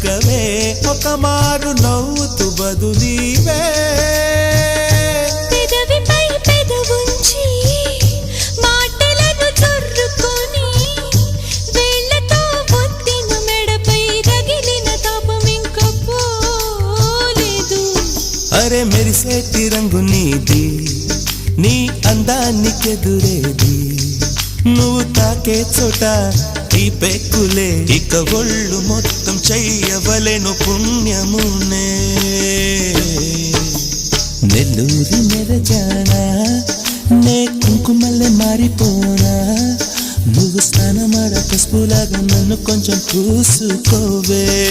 పలుకవే ఒక మారు నవ్వుతూ బదులీవే పెదవిపై పెదవుంచి మాటలను చొర్రుకొని వేళ్ళతో ఒత్తిన మెడపై రగిలిన తాపం ఇంక పోలేదు. అరే మెరిసేటి రంగు నీది నీ అందానికెదురేది నువ్వు తాకే చోట ఈ పెక్కులే ఇక ఒళ్ళు మొత్తం చెయ్యవలెను పుణ్యమునే నెల్లూరి నెరజానా నే కుంకుమల్లె మారిపోనా నువ్వు స్నానమాడ పసుపులాగా నన్ను కొంచెం చూసుకోవే.